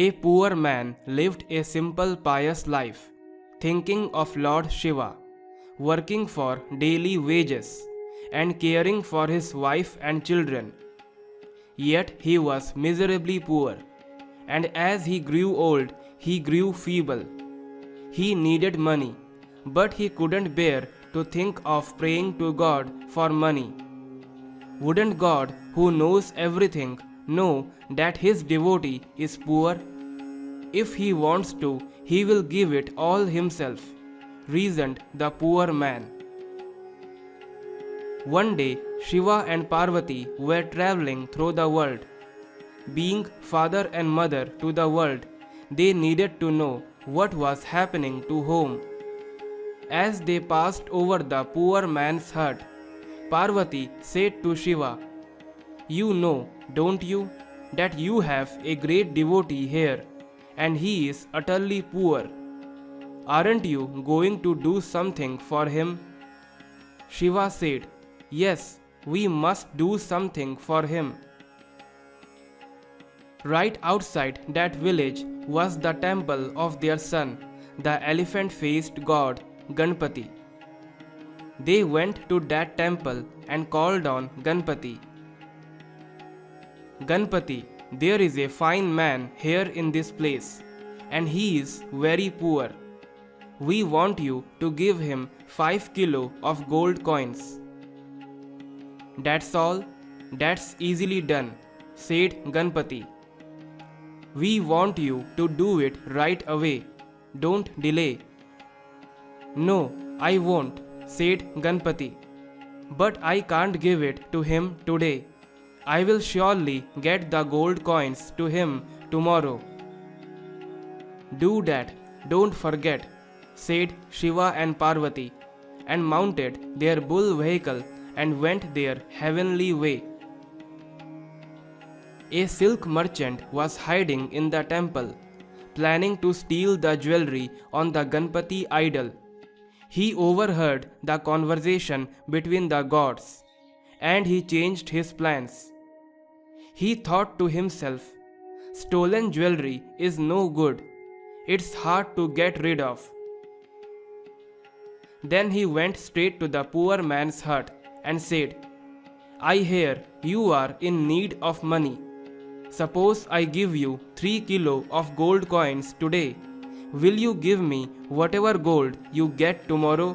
A poor man lived a simple pious life, thinking of Lord Shiva, working for daily wages, and caring for his wife and children. Yet he was miserably poor, and as he grew old, he grew feeble. He needed money, but he couldn't bear to think of praying to God for money. Wouldn't God, who knows everything, know that his devotee is poor? If he wants to, he will give it all himself, reasoned the poor man. One day, Shiva and Parvati were traveling through the world. Being father and mother to the world, they needed to know what was happening to home. As they passed over the poor man's hut, Parvati said to Shiva, "You know, don't you, that you have a great devotee here, and he is utterly poor. Aren't you going to do something for him?" Shiva said, "Yes, we must do something for him." Right outside that village was the temple of their son, the elephant-faced god Ganpati. They went to that temple and called on Ganpati. "Ganpati, there is a fine man here in this place, and he is very poor. We want you to give him 5 kilo of gold coins." "That's all? That's easily done," said Ganpati. "We want you to do it right away. Don't delay." "No, I won't," said Ganpati. "But I can't give it to him today. I will surely get the gold coins to him tomorrow." "Do that, don't forget," said Shiva and Parvati, and mounted their bull vehicle and went their heavenly way. A silk merchant was hiding in the temple, planning to steal the jewelry on the Ganpati idol. He overheard the conversation between the gods, and he changed his plans. He thought to himself, "Stolen jewelry is no good. It's hard to get rid of." Then he went straight to the poor man's hut and said, "I hear you are in need of money. Suppose I give you 3 kilo of gold coins today. Will you give me whatever gold you get tomorrow?"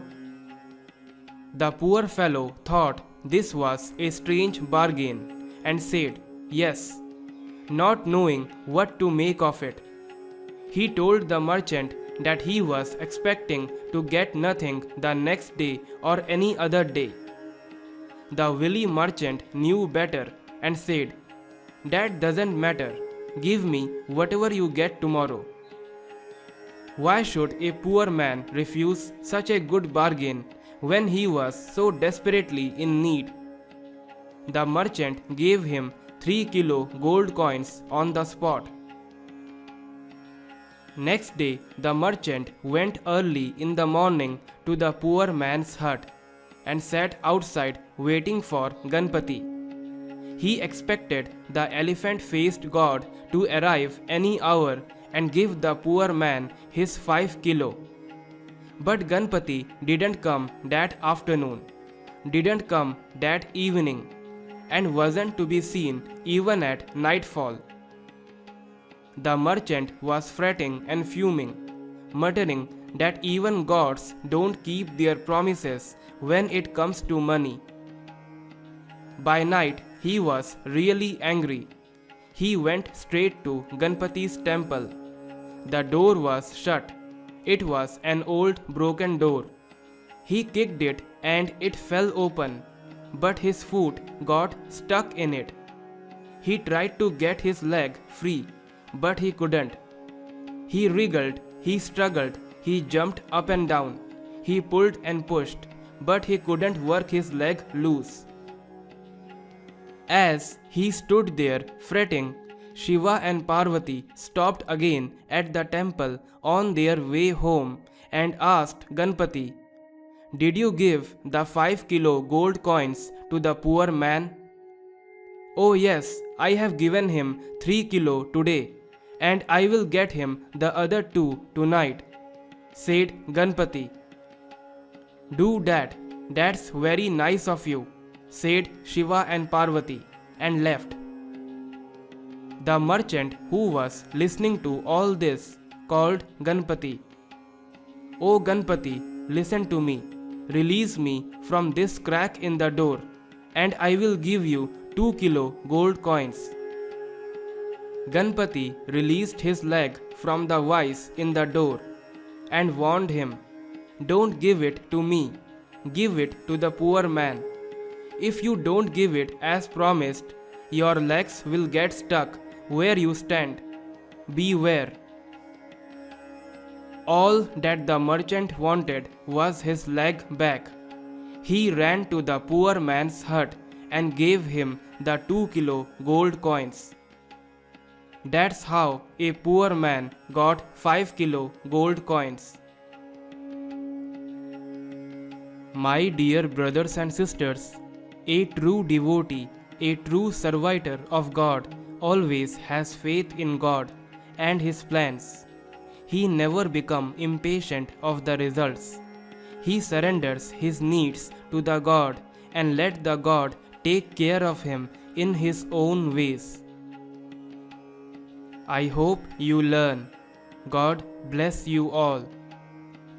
The poor fellow thought this was a strange bargain and said, "Yes," not knowing what to make of it. He told the merchant that he was expecting to get nothing the next day or any other day. The wily merchant knew better and said, "That doesn't matter. Give me whatever you get tomorrow." Why should a poor man refuse such a good bargain when he was so desperately in need? The merchant gave him 3 kilo gold coins on the spot. Next day, the merchant went early in the morning to the poor man's hut and sat outside waiting for Ganpati. He expected the elephant-faced god to arrive any hour and give the poor man his 5 kilo. But Ganpati didn't come that afternoon, didn't come that evening, and wasn't to be seen even at nightfall. The merchant was fretting and fuming, muttering that even gods don't keep their promises when it comes to money. By night, he was really angry. He went straight to Ganpati's temple. The door was shut. It was an old broken door. He kicked it and it fell open, but his foot got stuck in it. He tried to get his leg free, but he couldn't. He wriggled, he struggled, he jumped up and down. He pulled and pushed, but he couldn't work his leg loose. As he stood there fretting, Shiva and Parvati stopped again at the temple on their way home and asked Ganpati, "Did you give the 5 kilo gold coins to the poor man?" "Oh yes, I have given him 3 kilo today, and I will get him the other two tonight, said Ganpati. Do that, that's very nice of you, said Shiva and Parvati, and left. The merchant, who was listening to all this, called Ganpati. O Ganpati, listen to me. Release me from this crack in the door, and I will give you 2 kilo gold coins. Ganpati released his leg from the vice in the door and warned him, Don't give it to me, give it to the poor man. If you don't give it as promised, your legs will get stuck where you stand. Beware. All that the merchant wanted was his leg back. He ran to the poor man's hut and gave him the 2 kilo gold coins. That's how a poor man got 5 kilo gold coins. My dear brothers and sisters, a true devotee, a true servitor of God, always has faith in God and His plans. He never becomes impatient of the results. He surrenders his needs to the God and let the God take care of him in His own ways. I hope you learn. God bless you all.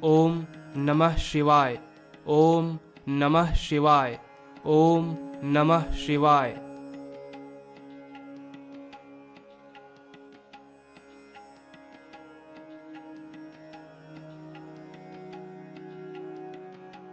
Om Namah Shivaya. Om Namah Shivaya. Om Namah Shivaya.